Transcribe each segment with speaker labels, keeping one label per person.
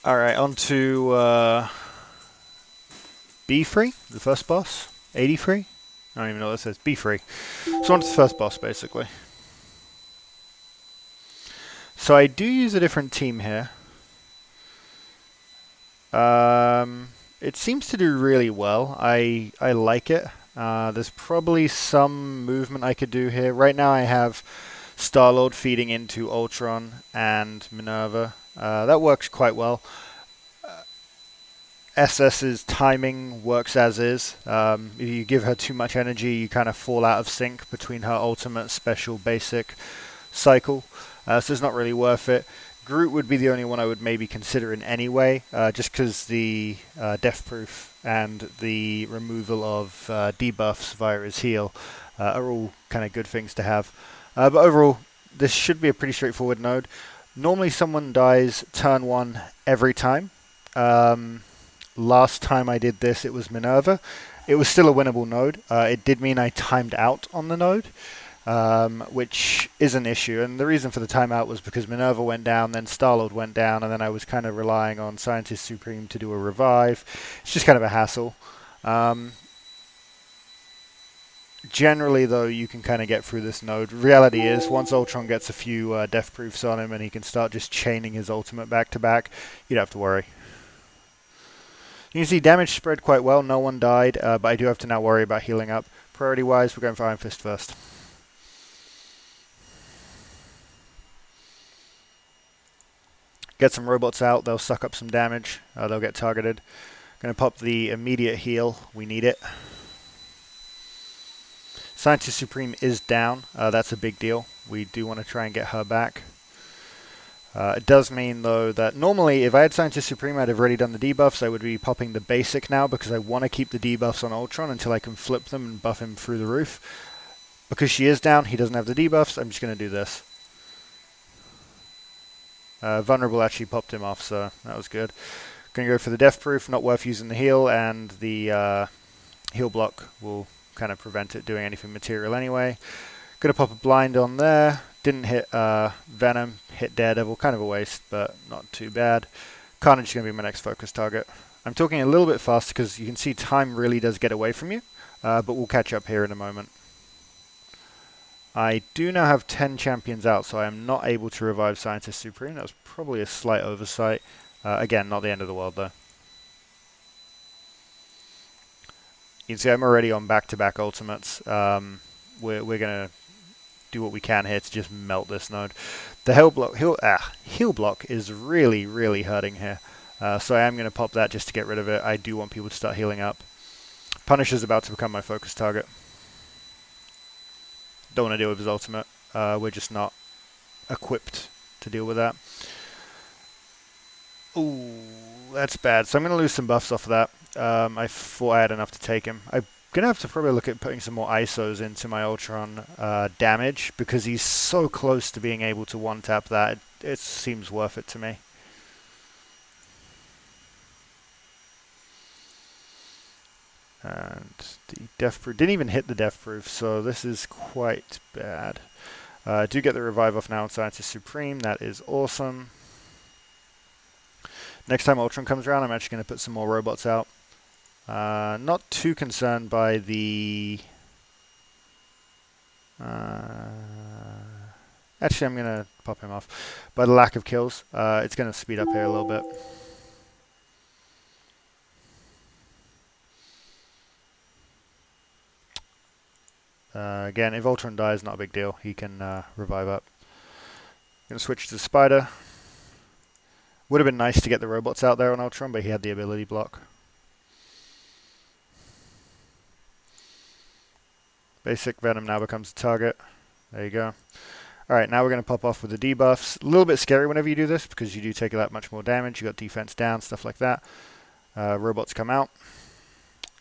Speaker 1: Alright, on to B3, the first boss. 83? I don't even know what it says. B3. So on to the first boss, basically. So I do use a different team here. It seems to do really well. I like it. There's probably some movement I could do here. Right now I have Star-Lord feeding into Ultron and Minerva. That works quite well. SS's timing works as is. If you give her too much energy, you kind of fall out of sync between her ultimate, special, basic cycle. So it's not really worth it. Groot would be the only one I would maybe consider in any way, just because the death proof and the removal of debuffs via his heal are all kind of good things to have. But overall, this should be a pretty straightforward node. Normally someone dies turn 1 every time. Last time I did this, it was Minerva. It was still a winnable node. It did mean I timed out on the node, which is an issue. And the reason for the timeout was because Minerva went down, then Star-Lord went down, and then I was kind of relying on Scientist Supreme to do a revive. It's just kind of a hassle. Generally, though, you can kind of get through this node. Reality is, once Ultron gets a few death proofs on him and he can start just chaining his ultimate back to back, you don't have to worry. You can see damage spread quite well. No one died, but I do have to now worry about healing up. Priority-wise, we're going for Iron Fist first. Get some robots out. They'll suck up some damage. They'll get targeted. Going to pop the immediate heal. We need it. Scientist Supreme is down. That's a big deal. We do want to try and get her back. It does mean, though, that normally if I had Scientist Supreme, I'd have already done the debuffs. I would be popping the basic now because I want to keep the debuffs on Ultron until I can flip them and buff him through the roof. Because she is down, he doesn't have the debuffs, I'm just going to do this. Vulnerable actually popped him off, so that was good. Going to go for the Death Proof, not worth using the heal, and the heal block will kind of prevent it doing anything material anyway. Going to pop a blind on there. Didn't hit Venom, hit Daredevil, kind of a waste, but not too bad. Carnage is going to be my next focus target. I'm talking a little bit fast because you can see time really does get away from you, but we'll catch up here in a moment. I do now have 10 champions out, so I am not able to revive Scientist Supreme. That was probably a slight oversight. Again, not the end of the world, though. You can see I'm already on back-to-back ultimates. We're going to do what we can here to just melt this node. The heal block is really, really hurting here. So I am going to pop that just to get rid of it. I do want people to start healing up. Punisher's about to become my focus target. Don't want to deal with his ultimate. We're just not equipped to deal with that. Ooh, that's bad. So I'm going to lose some buffs off of that. I thought I had enough to take him. I'm going to have to probably look at putting some more ISOs into my Ultron damage because he's so close to being able to one-tap that. It seems worth it to me. And the death proof didn't even hit the death proof, so this is quite bad. I do get the revive off now on Scientist Supreme. That is awesome. Next time Ultron comes around, I'm actually going to put some more robots out. Not too concerned by the... actually, I'm going to pop him off. By the lack of kills, it's going to speed up here a little bit. Again, if Ultron dies, not a big deal. He can revive up. Going to switch to the Spider. Would have been nice to get the robots out there on Ultron, but he had the ability block. Basic Venom now becomes a target. There you go. Alright, now we're going to pop off with the debuffs. A little bit scary whenever you do this, because you do take that much more damage. You got defense down, stuff like that. Robots come out.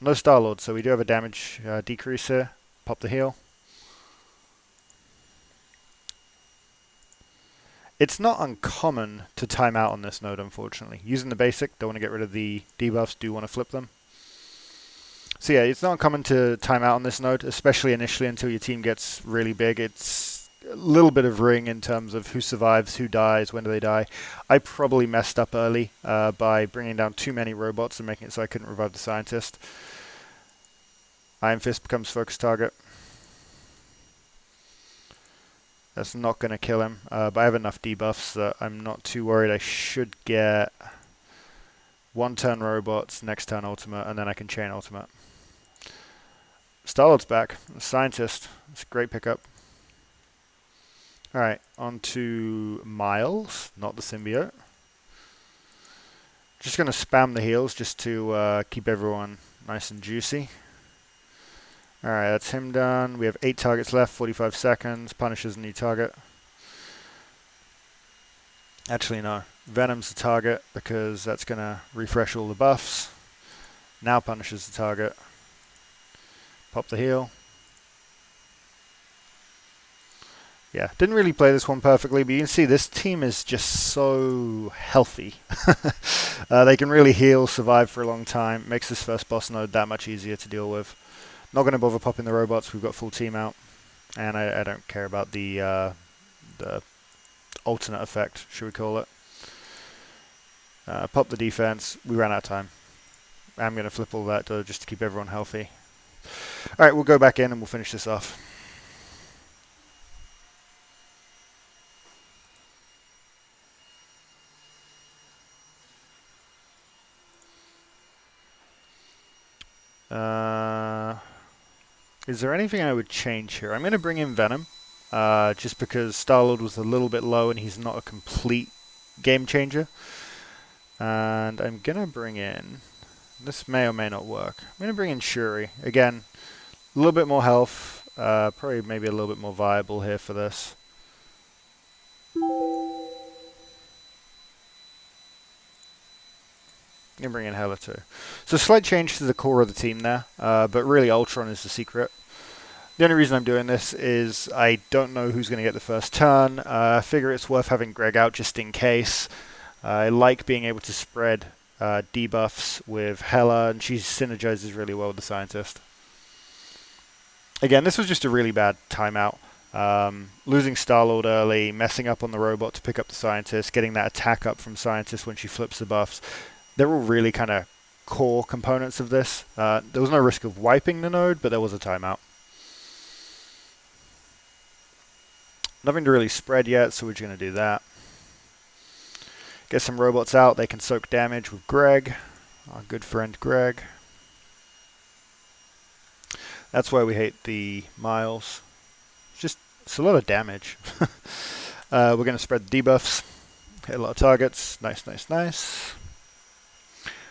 Speaker 1: No Star-Lord, so we do have a damage decrease here. Pop the heal. It's not uncommon to time out on this node, unfortunately. Using the basic, don't want to get rid of the debuffs, do want to flip them. So yeah, it's not uncommon to time out on this node, especially initially until your team gets really big. It's a little bit of ring in terms of who survives, who dies, when do they die. I probably messed up early by bringing down too many robots and making it so I couldn't revive the scientist. Iron Fist becomes focus target. That's not going to kill him, but I have enough debuffs that I'm not too worried. I should get 1 turn robots, next turn ultimate, and then I can chain ultimate. Star-Lord's back. The scientist. It's a great pickup. Alright, on to Miles, not the symbiote. Just going to spam the heals just to keep everyone nice and juicy. Alright, that's him done. We have 8 targets left, 45 seconds. Punisher's a new target. Actually, no. Venom's the target because that's going to refresh all the buffs. Now Punisher's the target. Pop the heal. Yeah, didn't really play this one perfectly, but you can see this team is just so healthy. They can really heal, survive for a long time. Makes this first boss node that much easier to deal with. Not going to bother popping the robots. We've got full team out, and I don't care about the alternate effect, should we call it. Pop the defense. We ran out of time. I'm going to flip all that just to keep everyone healthy. All right, we'll go back in and we'll finish this off. Is there anything I would change here? I'm going to bring in Venom, just because Star-Lord was a little bit low and he's not a complete game changer. And I'm going to bring in, this may or may not work, I'm going to bring in Shuri. Again, a little bit more health, probably maybe a little bit more viable here for this. I'm going to bring in Hela too. So slight change to the core of the team there, but really Ultron is the secret. The only reason I'm doing this is I don't know who's going to get the first turn. I figure it's worth having Greg out just in case. I like being able to spread debuffs with Hela, and she synergizes really well with the scientist. Again, this was just a really bad timeout. Losing Star-Lord early, messing up on the robot to pick up the scientist, getting that attack up from scientist when she flips the buffs. They're all really kind of core components of this. There was no risk of wiping the node, but there was a timeout. Nothing to really spread yet, so we're just going to do that. Get some robots out. They can soak damage with Greg, our good friend Greg. That's why we hate the Miles. It's a lot of damage. We're going to spread the debuffs. Hit a lot of targets. Nice, nice, nice.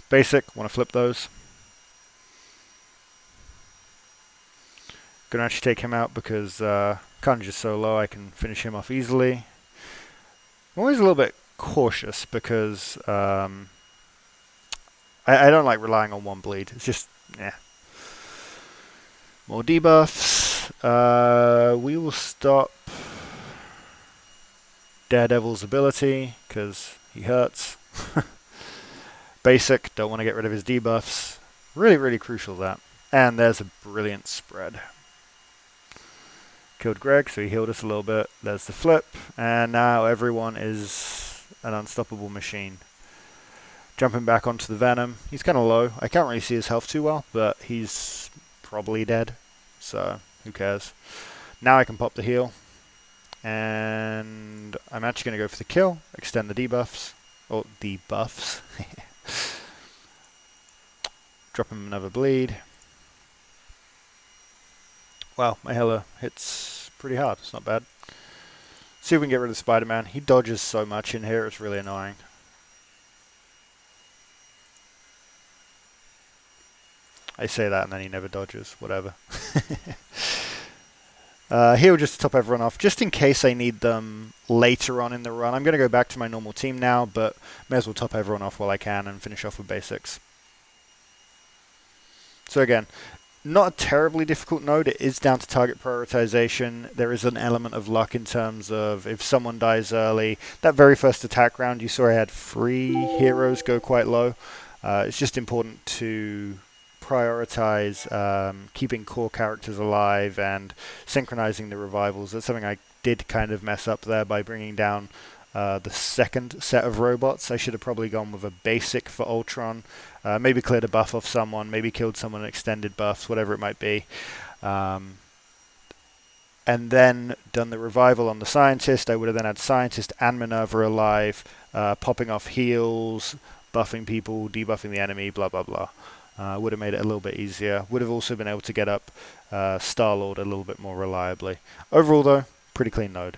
Speaker 1: Basic, want to flip those. Going to actually take him out because Kanji's so low I can finish him off easily. I'm always a little bit cautious because I don't like relying on one bleed. It's just, yeah. More debuffs. We will stop Daredevil's ability because he hurts. Basic, don't want to get rid of his debuffs. Really, really crucial that. And there's a brilliant spread. Killed Greg, so he healed us a little bit. There's the flip, and now everyone is an unstoppable machine. Jumping back onto the Venom. He's kind of low. I can't really see his health too well, but he's probably dead, so who cares. Now I can pop the heal, and I'm actually going to go for the kill, extend the debuffs, or debuffs. Drop him another bleed. Wow, my Hela hits pretty hard. It's not bad. See if we can get rid of Spider-Man. He dodges so much in here, it's really annoying. I say that and then he never dodges. Whatever. Heal just to top everyone off, just in case I need them later on in the run. I'm going to go back to my normal team now, but may as well top everyone off while I can and finish off with basics. So again, not a terribly difficult node. It is down to target prioritization. There is an element of luck in terms of if someone dies early. That very first attack round, you saw I had 3 heroes go quite low. It's just important to prioritize keeping core characters alive and synchronizing the revivals. That's something I did kind of mess up there by bringing down the second set of robots. I should have probably gone with a basic for Ultron. Maybe cleared a buff off someone, maybe killed someone in extended buffs, whatever it might be. And then done the revival on the Scientist. I would have then had Scientist and Minerva alive, popping off heals, buffing people, debuffing the enemy, blah, blah, blah. Would have made it a little bit easier. Would have also been able to get up Star-Lord a little bit more reliably. Overall, though, pretty clean node.